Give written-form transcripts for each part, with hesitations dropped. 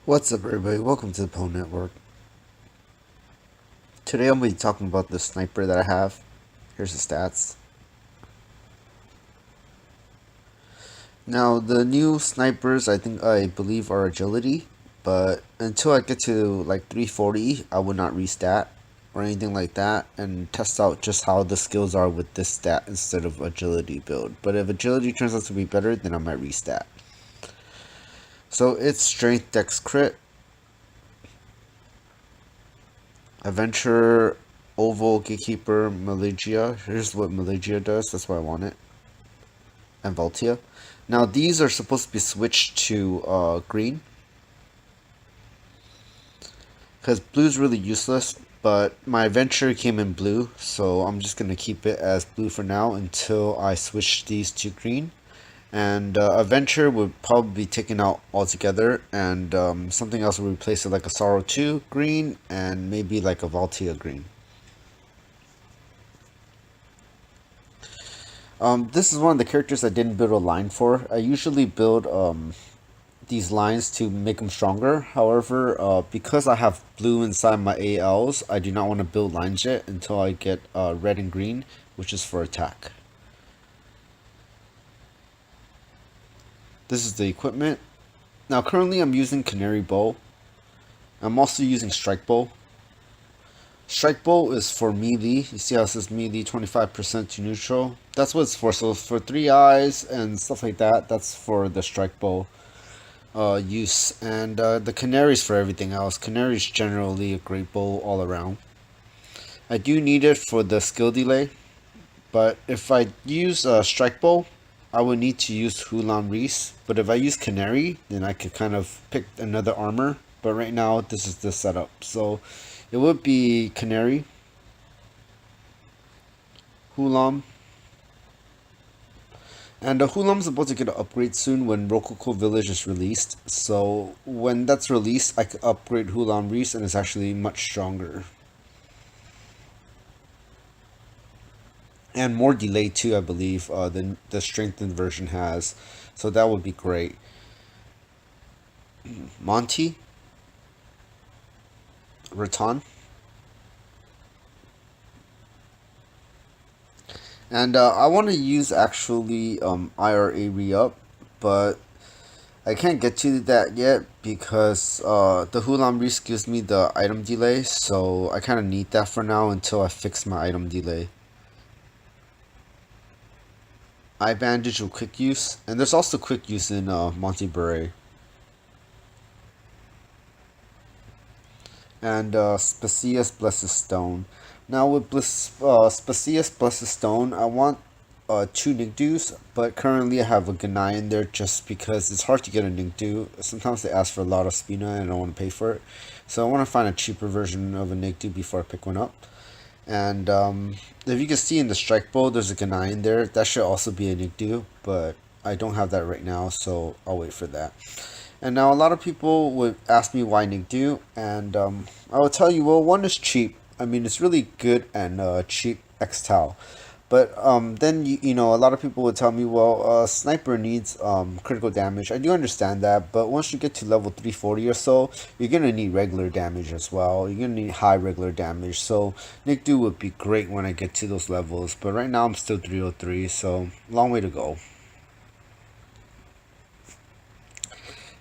What's up, everybody? Welcome to the Pwn Network. Today I'm going to be talking about the sniper that I have. Here's the stats. Now, the new snipers I believe are agility, but until I get to like 340, I would not restat or anything like that and test out just how the skills are with this stat instead of agility build. But if agility turns out to be better, then I might restat. So it's strength, dex, crit, adventure, oval, gatekeeper, Maligia. Here's what Maligia does. That's why I want it. And Voltia. Now these are supposed to be switched to green, because blue's really useless, but my adventure came in blue, so I'm just going to keep it as blue for now until I switch these to green. And adventure would probably be taken out altogether, and something else would replace it, like a Sorrow 2 green and maybe like a Voltia green. This is one of the characters I didn't build a line for. I usually build these lines to make them stronger. However, because I have blue inside my ALs, I do not want to build lines yet until I get red and green, which is for attack. This is the equipment. Now currently I'm using Canary Bow. I'm also using Strike Bow. Strike Bow is for melee. You see how it says melee 25% to neutral? That's what it's for. So for 3 eyes and stuff like that, that's for the Strike Bow use. And the Canary's for everything else. Canary's generally a great bow all around. I do need it for the skill delay, but if I use Strike Bow, I would need to use Hulan Reese. But if I use Canary, then I could kind of pick another armor. But right now, this is the setup. So it would be Canary, Hulam, and Hulam's about to get an upgrade soon when Rococo Village is released. So when that's released, I could upgrade Hulam Reese, and it's actually much stronger. And more delay too, I believe, than the strengthened version has. So that would be great. Monty, Raton, and I want to use actually IRA re-up, but I can't get to that yet because the Hulam Reese gives me the item delay, so I kind of need that for now until I fix my item delay. Eye Bandage with quick use, and there's also quick use in Monty Beret. And Spacius Blessed Stone. Now with Spacius Blessed Stone, I want 2 Nigdu's, but currently I have a Ganai in there just because it's hard to get a Nigdu. Sometimes they ask for a lot of Spina and I don't want to pay for it. So I want to find a cheaper version of a Nigdu before I pick one up. And if you can see in the Strike Bow, there's a Ganai in there. That should also be a Nigdu, but I don't have that right now, so I'll wait for that. And now a lot of people would ask me why Nigdu, and I will tell you, well, one is cheap. I mean, it's really good and cheap X-Tal. But then, you know, a lot of people would tell me, well, Sniper needs critical damage. I do understand that, but once you get to level 340 or so, you're going to need regular damage as well. You're going to need high regular damage. So Nigdu would be great when I get to those levels. But right now I'm still 303, so long way to go.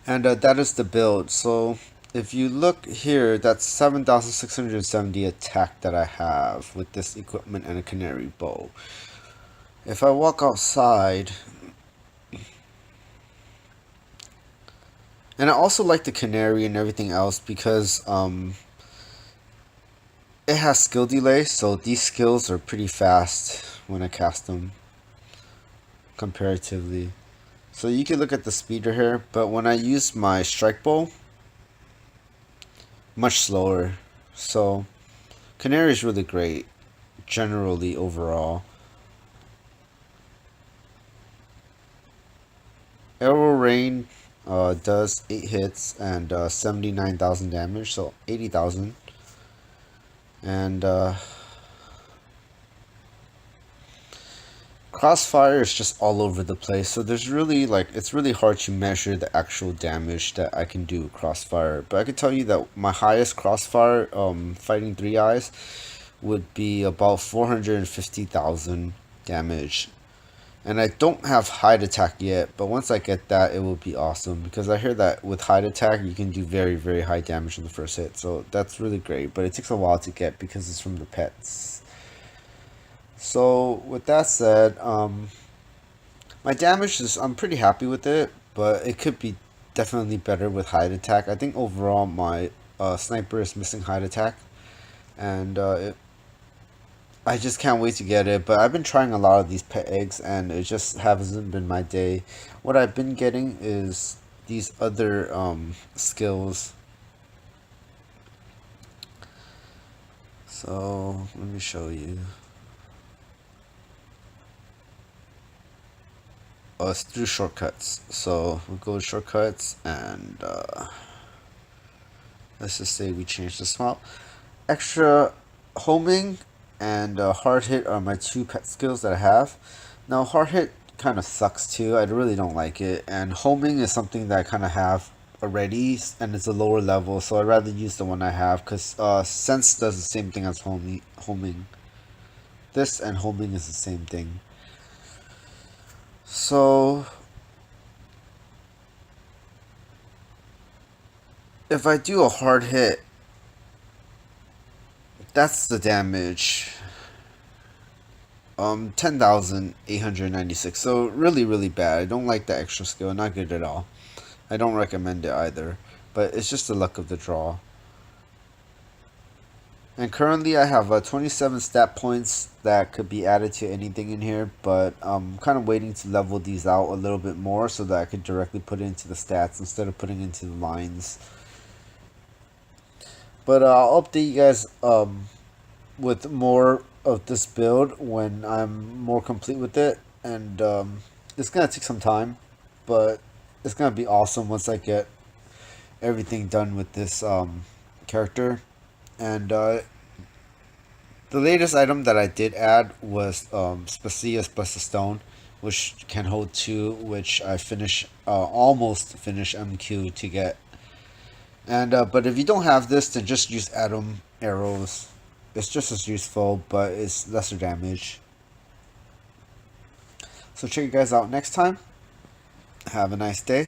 And that is the build. So if you look here, that's 7,670 attack that I have with this equipment and a Canary Bow. If I walk outside, and I also like the Canary and everything else because it has skill delay, so these skills are pretty fast when I cast them comparatively. So you can look at the speeder here, but when I use my Strike Bow, much slower. So Canary is really great generally overall. Arrow Rain does 8 hits and 79,000 damage, so 80,000. And Crossfire is just all over the place, so there's really like it's really hard to measure the actual damage that I can do with Crossfire. But I can tell you that my highest Crossfire fighting three eyes would be about 450,000 damage. And I don't have hide attack yet, but once I get that, it will be awesome because I hear that with hide attack you can do very very high damage in the first hit. So that's really great, but it takes a while to get because it's from the pets. So with that said, my damage is I'm pretty happy with it, but it could be definitely better with hide attack. I think overall my sniper is missing hide attack, and I just can't wait to get it. But I've been trying a lot of these pet eggs, and it just hasn't been my day. What I've been getting is these other skills. So let me show you. It's through shortcuts. So we'll go to shortcuts and let's just say we change the smile. Extra homing and hard hit are my two pet skills that I have. Now hard hit kind of sucks too. I really don't like it. And homing is something that I kind of have already, and it's a lower level, so I'd rather use the one I have because sense does the same thing as homing. This and homing is the same thing. So if I do a hard hit, that's the damage. 10,896. So really, really bad. I don't like the extra skill. Not good at all. I don't recommend it either. But it's just the luck of the draw. And currently I have 27 stat points that could be added to anything in here, but I'm kind of waiting to level these out a little bit more so that I could directly put it into the stats instead of putting it into the lines. But I'll update you guys with more of this build when I'm more complete with it, and it's gonna take some time, but it's gonna be awesome once I get everything done with this character. And the latest item that I did add was Spacius plus a stone, which can hold two, which I almost finish MQ to get. And but if you don't have this, then just use Atom arrows. It's just as useful, but it's lesser damage. So check you guys out next time. Have a nice day.